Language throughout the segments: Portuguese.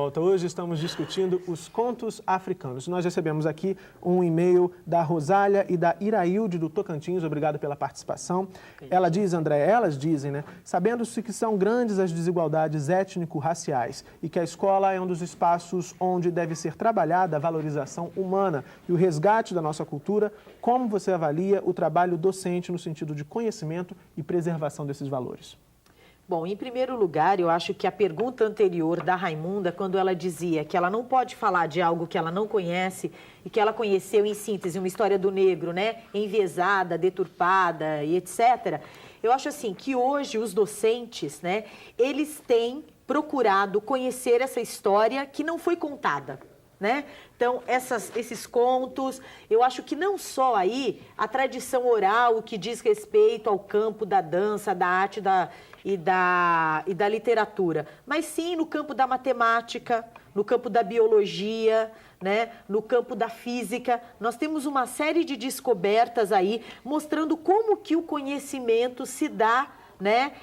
volta. Hoje estamos discutindo os contos africanos. Nós recebemos aqui um e-mail da Rosália e da Irailde do Tocantins. Obrigado pela participação. Ela diz, André, elas dizem, né? Sabendo-se que são grandes as desigualdades étnico-raciais e que a escola é um dos espaços onde deve ser trabalhada a valorização humana e o resgate da nossa cultura, como você avalia o trabalho docente no sentido de conhecimento e preservação desses valores? Bom, em primeiro lugar, eu acho que a pergunta anterior da Raimunda, quando ela dizia que ela não pode falar de algo que ela não conhece e que ela conheceu, em síntese, uma história do negro, né, enviesada, deturpada e etc., eu acho assim que hoje os docentes, né, eles têm procurado conhecer essa história que não foi contada. Né? Então, esses contos, eu acho que não só aí a tradição oral, o que diz respeito ao campo da dança, da arte e da literatura, mas sim no campo da matemática, no campo da biologia, né? No campo da física. Nós temos uma série de descobertas aí mostrando como que o conhecimento se dá, né,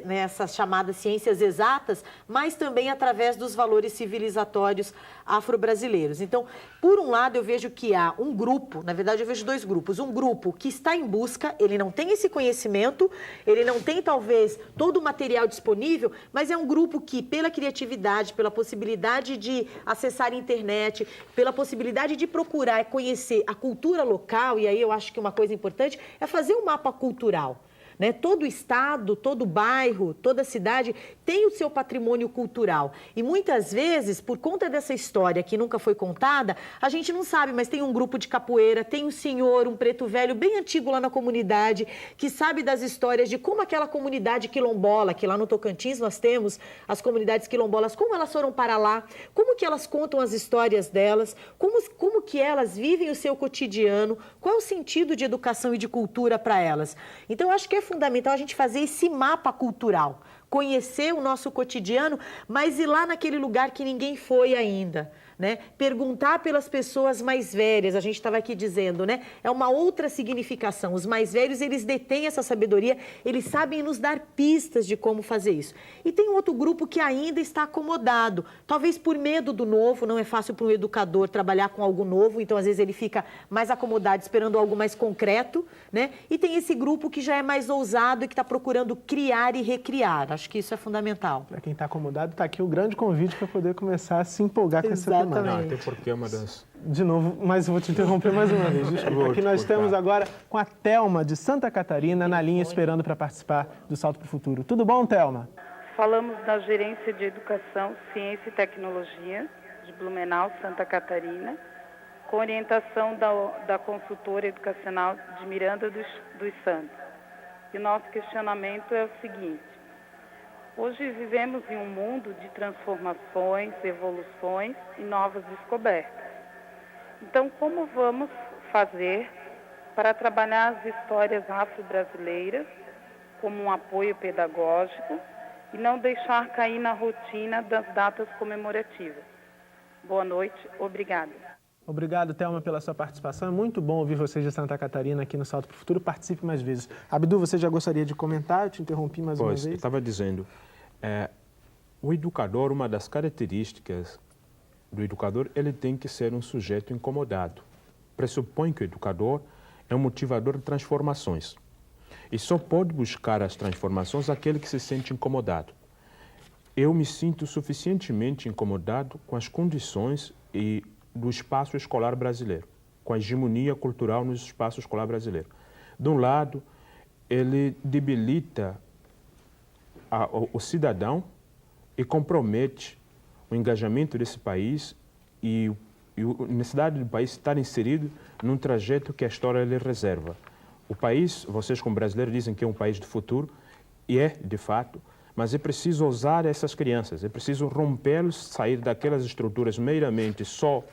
nessas chamadas ciências exatas, mas também através dos valores civilizatórios afro-brasileiros. Então, por um lado, eu vejo que há um grupo, na verdade eu vejo dois grupos, um grupo que está em busca, ele não tem esse conhecimento, ele não tem talvez todo o material disponível, mas é um grupo que, pela criatividade, pela possibilidade de acessar a internet, pela possibilidade de procurar e conhecer a cultura local, e aí eu acho que uma coisa importante é fazer um mapa cultural. Né? Todo estado, todo bairro, toda cidade tem o seu patrimônio cultural. E muitas vezes, por conta dessa história que nunca foi contada, a gente não sabe, mas tem um grupo de capoeira, tem um senhor, um preto velho bem antigo lá na comunidade, que sabe das histórias de como aquela comunidade quilombola, que lá no Tocantins nós temos as comunidades quilombolas, como elas foram para lá, como que elas contam as histórias delas, como que elas vivem o seu cotidiano, qual é o sentido de educação e de cultura para elas. Então, eu acho que é fundamental a gente fazer esse mapa cultural, conhecer o nosso cotidiano, mas ir lá naquele lugar que ninguém foi ainda, né? Perguntar pelas pessoas mais velhas, a gente estava aqui dizendo, né? É uma outra significação. Os mais velhos, eles detêm essa sabedoria, eles sabem nos dar pistas de como fazer isso. E tem um outro grupo que ainda está acomodado, talvez por medo do novo, não é fácil para um educador trabalhar com algo novo, então às vezes ele fica mais acomodado, esperando algo mais concreto, né? E tem esse grupo que já é mais ousado e que está procurando criar e recriar. Acho que isso é fundamental. Para quem está acomodado, está aqui o grande convite para poder começar a se empolgar com essa temática. Não, até porque é uma das... De novo, mas eu vou te interromper mais uma vez. Desculpa. Aqui nós estamos agora com a Thelma de Santa Catarina na linha esperando para participar do Salto para o Futuro. Tudo bom, Thelma? Falamos da Gerência de Educação, Ciência e Tecnologia de Blumenau, Santa Catarina, com orientação da consultora educacional de Miranda dos Santos. E o nosso questionamento é o seguinte: hoje vivemos em um mundo de transformações, evoluções e novas descobertas. Então, como vamos fazer para trabalhar as histórias afro-brasileiras como um apoio pedagógico e não deixar cair na rotina das datas comemorativas? Boa noite, obrigada. Obrigado, Thelma, pela sua participação. É muito bom ouvir vocês de Santa Catarina aqui no Salto para o Futuro. Participe mais vezes. Abdu, você já gostaria de comentar? Eu te interrompi mais uma vez. Eu estava dizendo, o educador, uma das características do educador, ele tem que ser um sujeito incomodado. Pressupõe que o educador é um motivador de transformações. E só pode buscar as transformações aquele que se sente incomodado. Eu me sinto suficientemente incomodado com as condições do espaço escolar brasileiro, com a hegemonia cultural no espaço escolar brasileiro. De um lado, ele debilita o cidadão e compromete o engajamento desse país e a necessidade do país estar inserido num trajeto que a história lhe reserva. O país, vocês como brasileiros dizem que é um país do futuro, e é, de fato, mas é preciso ousar essas crianças, é preciso rompê-los, sair daquelas estruturas meramente só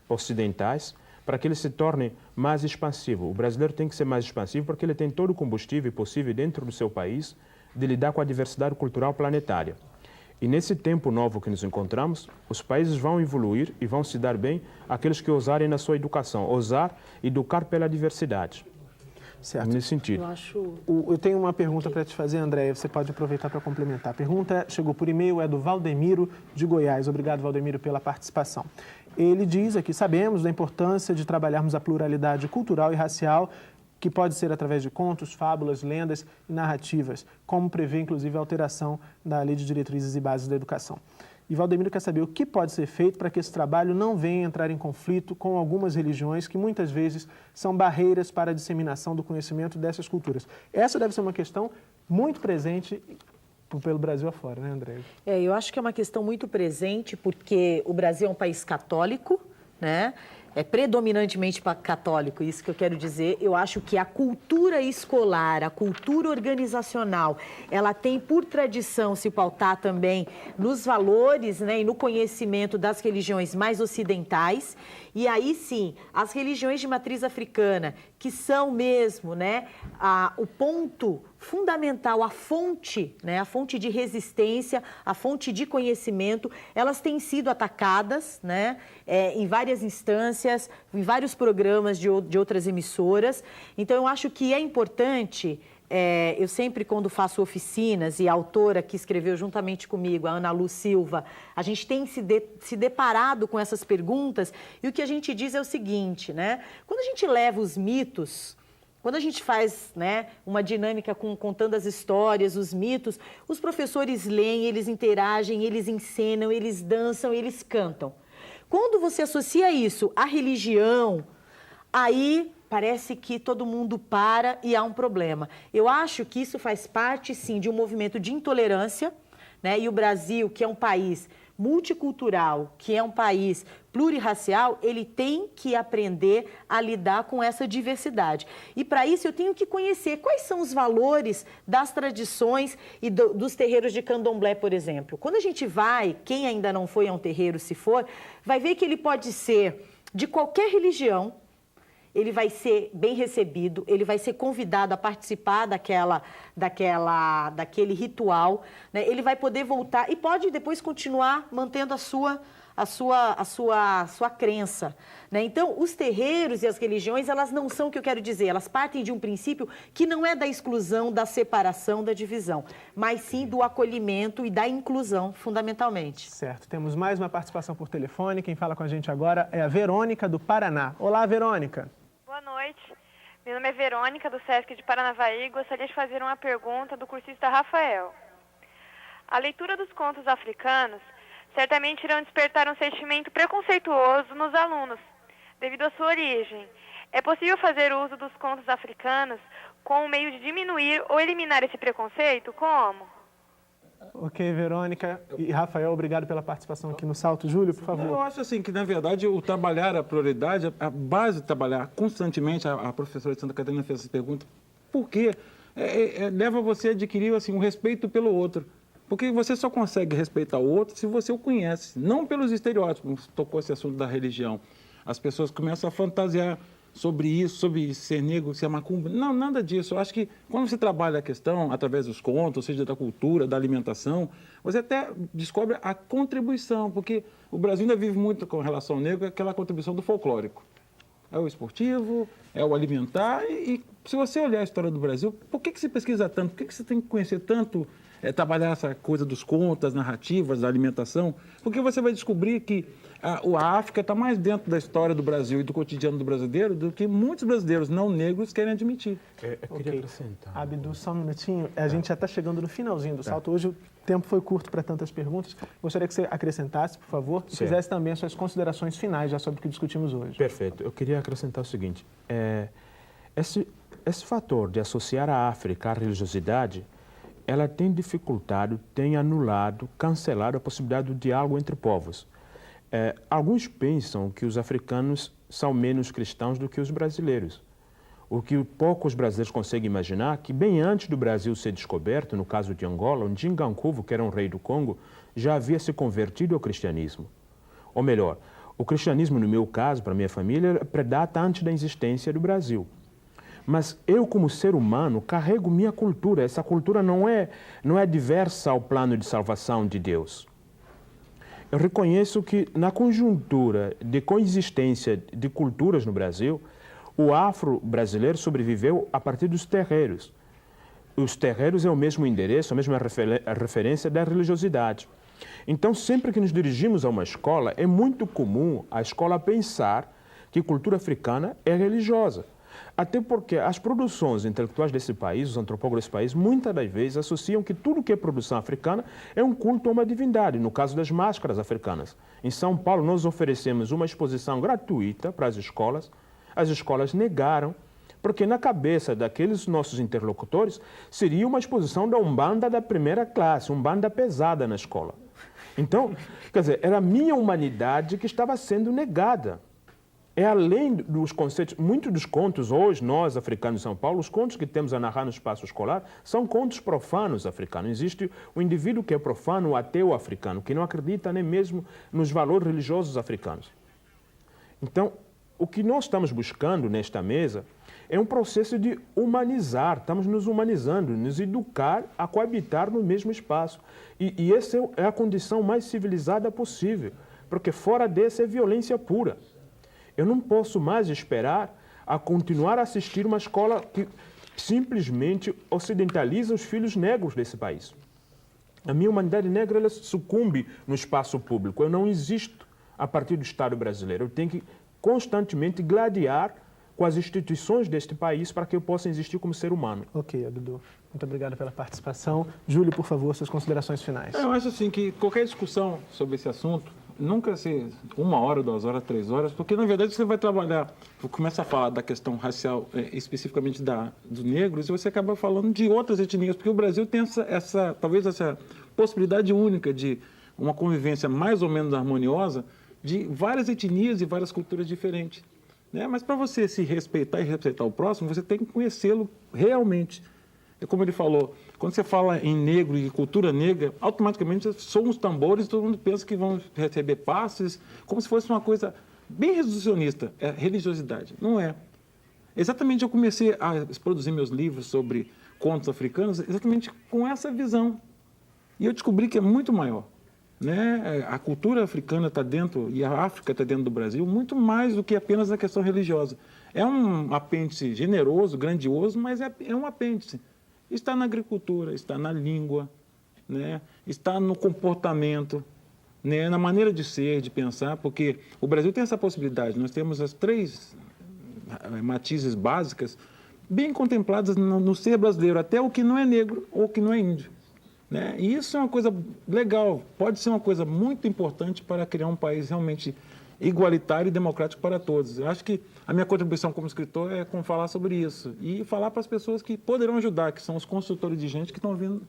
ocidentais, para que ele se torne mais expansivo. O brasileiro tem que ser mais expansivo porque ele tem todo o combustível possível dentro do seu país de lidar com a diversidade cultural planetária. E nesse tempo novo que nos encontramos, os países vão evoluir e vão se dar bem aqueles que ousarem na sua educação, ousar educar pela diversidade. Certo. nesse sentido. Eu acho... Eu tenho uma pergunta para te fazer, André, você pode aproveitar para complementar. A pergunta chegou por e-mail, é do Valdemiro de Goiás. Obrigado, Valdemiro, pela participação. Ele diz aqui, sabemos da importância de trabalharmos a pluralidade cultural e racial, que pode ser através de contos, fábulas, lendas e narrativas, como prevê, inclusive, a alteração da Lei de Diretrizes e Bases da Educação. E Valdemiro quer saber o que pode ser feito para que esse trabalho não venha entrar em conflito com algumas religiões que muitas vezes são barreiras para a disseminação do conhecimento dessas culturas. Essa deve ser uma questão muito presente pelo Brasil afora, né, André? Eu acho que é uma questão muito presente porque o Brasil é um país católico, né? É predominantemente católico, isso que eu quero dizer. Eu acho que a cultura escolar, a cultura organizacional, ela tem por tradição se pautar também nos valores, né, e no conhecimento das religiões mais ocidentais. E aí sim, as religiões de matriz africana, que são mesmo, né, o ponto fundamental, a fonte, né, a fonte de resistência, a fonte de conhecimento, elas têm sido atacadas, né, em várias instâncias, em vários programas de outras emissoras. Então, eu acho que é importante, eu sempre, quando faço oficinas, e a autora que escreveu juntamente comigo, a Ana Lu Silva, a gente tem se deparado com essas perguntas, e o que a gente diz é o seguinte, né, quando a gente leva os mitos... Quando a gente faz, né, uma dinâmica contando as histórias, os mitos, os professores leem, eles interagem, eles encenam, eles dançam, eles cantam. Quando você associa isso à religião, aí parece que todo mundo para e há um problema. Eu acho que isso faz parte, sim, de um movimento de intolerância, né? E o Brasil, que é um país multicultural, que é um país plurirracial, ele tem que aprender a lidar com essa diversidade. E para isso eu tenho que conhecer quais são os valores das tradições e dos terreiros de candomblé, por exemplo. Quando a gente vai, quem ainda não foi a um terreiro, se for, vai ver que ele pode ser de qualquer religião, ele vai ser bem recebido, ele vai ser convidado a participar daquele ritual, né? Ele vai poder voltar e pode depois continuar mantendo a sua crença, né? Então, os terreiros e as religiões, elas não são o que eu quero dizer, elas partem de um princípio que não é da exclusão, da separação, da divisão, mas sim do acolhimento e da inclusão, fundamentalmente. Certo. Temos mais uma participação por telefone. Quem fala com a gente agora é a Verônica, do Paraná. Olá, Verônica. Boa noite. Meu nome é Verônica, do SESC de Paranavaí. Gostaria de fazer uma pergunta do cursista Rafael. A leitura dos contos africanos certamente irão despertar um sentimento preconceituoso nos alunos, devido à sua origem. É possível fazer uso dos contos africanos com o meio de diminuir ou eliminar esse preconceito? Como? Ok, Verônica. E Rafael, obrigado pela participação aqui no Salto. Júlio, por favor. Eu acho assim que, na verdade, o trabalhar a prioridade, a base de trabalhar constantemente, a professora de Santa Catarina fez essa pergunta, por quê? Leva você a adquirir assim, um respeito pelo outro. Porque você só consegue respeitar o outro se você o conhece, não pelos estereótipos. Tocou esse assunto da religião. As pessoas começam a fantasiar sobre isso, sobre ser negro, ser macumba. Não, nada disso. Eu acho que quando você trabalha a questão através dos contos, ou seja, da cultura, da alimentação, você até descobre a contribuição, porque o Brasil ainda vive muito com relação ao negro, aquela contribuição do folclórico. É o esportivo, é o alimentar, e se você olhar a história do Brasil, por que você pesquisa tanto? Por que você tem que conhecer tanto, trabalhar essa coisa dos contos, das narrativas, da alimentação? Porque você vai descobrir que a África está mais dentro da história do Brasil e do cotidiano do brasileiro do que muitos brasileiros não negros querem admitir. Eu queria acrescentar. Abdu, só um minutinho. A gente já está chegando no finalzinho do salto. Hoje o tempo foi curto para tantas perguntas. Gostaria que você acrescentasse, por favor, e fizesse também as suas considerações finais já sobre o que discutimos hoje. Perfeito. Eu queria acrescentar o seguinte. Esse fator de associar a África à religiosidade, ela tem dificultado, tem anulado, cancelado a possibilidade do diálogo entre povos. Alguns pensam que os africanos são menos cristãos do que os brasileiros. O que poucos brasileiros conseguem imaginar que bem antes do Brasil ser descoberto, no caso de Angola, o Ndingankuvo, que era um rei do Congo, já havia se convertido ao cristianismo. Ou melhor, o cristianismo, no meu caso, para minha família, predata antes da existência do Brasil. Mas eu, como ser humano, carrego minha cultura. Essa cultura não é diversa ao plano de salvação de Deus. Eu reconheço que, na conjuntura de coexistência de culturas no Brasil, O afro-brasileiro sobreviveu a partir dos terreiros. Os terreiros é o mesmo endereço, a mesma referência da religiosidade. Então, sempre que nos dirigimos a uma escola, é muito comum a escola pensar que a cultura africana é religiosa. Até porque as produções intelectuais desse país, os antropólogos desse país, muitas das vezes associam que tudo que é produção africana é um culto a uma divindade, no caso das máscaras africanas. Em São Paulo, nós oferecemos uma exposição gratuita para as escolas negaram, porque na cabeça daqueles nossos interlocutores seria uma exposição da Umbanda da primeira classe, Umbanda pesada na escola. Então, quer dizer, era a minha humanidade que estava sendo negada. É além dos conceitos, muitos dos contos hoje, nós africanos de São Paulo, os contos que temos a narrar no espaço escolar são contos profanos africanos. Existe o indivíduo que é profano, o ateu africano, que não acredita nem mesmo nos valores religiosos africanos. Então, o que nós estamos buscando nesta mesa é um processo de humanizar, estamos nos humanizando, nos educar a coabitar no mesmo espaço. E essa é a condição mais civilizada possível, porque fora dessa é violência pura. Eu não posso mais esperar a continuar a assistir uma escola que simplesmente ocidentaliza os filhos negros desse país. A minha humanidade negra ela sucumbe no espaço público. Eu não existo a partir do Estado brasileiro. Eu tenho que constantemente gladiar com as instituições deste país para que eu possa existir como ser humano. Ok, Dudu. Muito obrigado pela participação. Júlio, por favor, suas considerações finais. Eu acho assim que qualquer discussão sobre esse assunto nunca ser 1 hora, 2 horas, 3 horas, porque na verdade você vai trabalhar, começa a falar da questão racial, especificamente dos negros, e você acaba falando de outras etnias, porque o Brasil tem talvez essa possibilidade única de uma convivência mais ou menos harmoniosa de várias etnias e várias culturas diferentes. Né? Mas para você se respeitar e respeitar o próximo, você tem que conhecê-lo realmente. É como ele falou, quando você fala em negro e cultura negra, automaticamente são os tambores, todo mundo pensa que vão receber passes, como se fosse uma coisa bem reducionista, é religiosidade. Não é. Exatamente eu comecei a produzir meus livros sobre contos africanos exatamente com essa visão. E eu descobri que é muito maior. Né? A cultura africana está dentro, e a África está dentro do Brasil, muito mais do que apenas a questão religiosa. É um apêndice generoso, grandioso, mas é um apêndice. Está na agricultura, está na língua, né? Está no comportamento, né? Na maneira de ser, de pensar, porque o Brasil tem essa possibilidade. Nós temos as 3 matizes básicas bem contempladas no ser brasileiro, até o que não é negro ou o que não é índio. Né? E isso é uma coisa legal, pode ser uma coisa muito importante para criar um país realmente igualitário e democrático para todos. Eu acho que a minha contribuição como escritor é falar sobre isso e falar para as pessoas que poderão ajudar, que são os construtores de gente que estão vindo,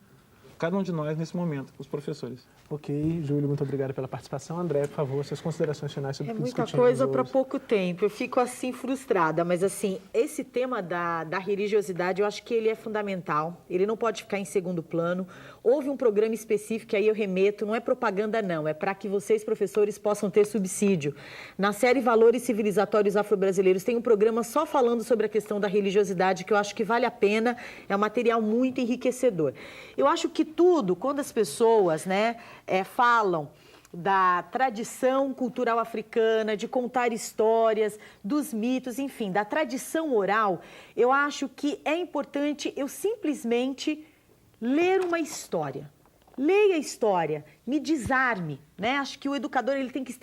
cada um de nós nesse momento, os professores. Ok, Júlio, muito obrigado pela participação. André, por favor, suas considerações finais sobre o que discutimos hoje. É muita coisa para pouco tempo, eu fico assim frustrada, mas assim, esse tema da religiosidade, eu acho que ele é fundamental, ele não pode ficar em segundo plano. Houve um programa específico que aí eu remeto, não é propaganda não, é para que vocês, professores, possam ter subsídio. Na série Valores Civilizatórios Afro-Brasileiros tem um programa só falando sobre a questão da religiosidade, que eu acho que vale a pena, é um material muito enriquecedor. Eu acho que tudo, quando as pessoas, né, falam da tradição cultural africana, de contar histórias, dos mitos, enfim, da tradição oral, eu acho que é importante eu simplesmente ler uma história. Leia a história, me desarme, né? Acho que o educador ele tem que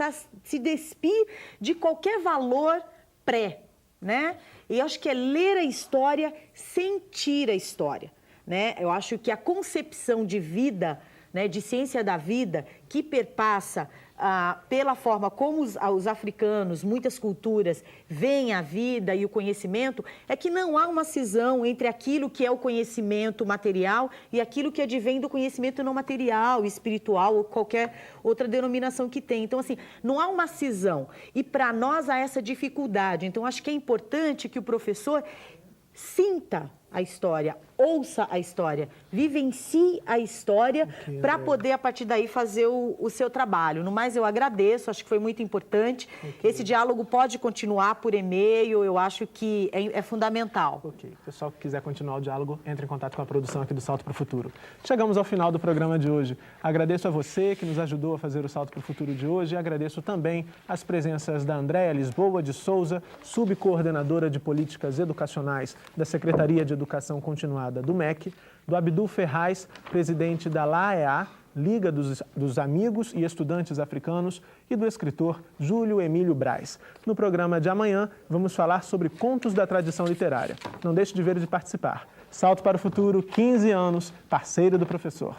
se despir de qualquer valor né? E eu acho que é ler a história, sentir a história, né? Eu acho que a concepção de vida, né, de ciência da vida, que perpassa pela forma como os africanos, muitas culturas, veem a vida e o conhecimento, é que não há uma cisão entre aquilo que é o conhecimento material e aquilo que advém do conhecimento não material, espiritual ou qualquer outra denominação que tem. Então, assim, não há uma cisão. E para nós há essa dificuldade. Então, acho que é importante que o professor sinta a história, ouça a história, vivencie a história para poder, a partir daí, fazer o seu trabalho. No mais, eu agradeço, acho que foi muito importante. Esse diálogo pode continuar por e-mail, eu acho que é fundamental. Ok. O pessoal que quiser continuar o diálogo, entre em contato com a produção aqui do Salto para o Futuro. Chegamos ao final do programa de hoje. Agradeço a você que nos ajudou a fazer o Salto para o Futuro de hoje e agradeço também as presenças da Andréa Lisboa de Souza, subcoordenadora de Políticas Educacionais da Secretaria de Educação Continuada do MEC, do Abdul Ferraz, presidente da LAEA, Liga dos Amigos e Estudantes Africanos, e do escritor Júlio Emílio Braz. No programa de amanhã, vamos falar sobre contos da tradição literária. Não deixe de ver e de participar. Salto para o Futuro, 15 anos, parceiro do professor.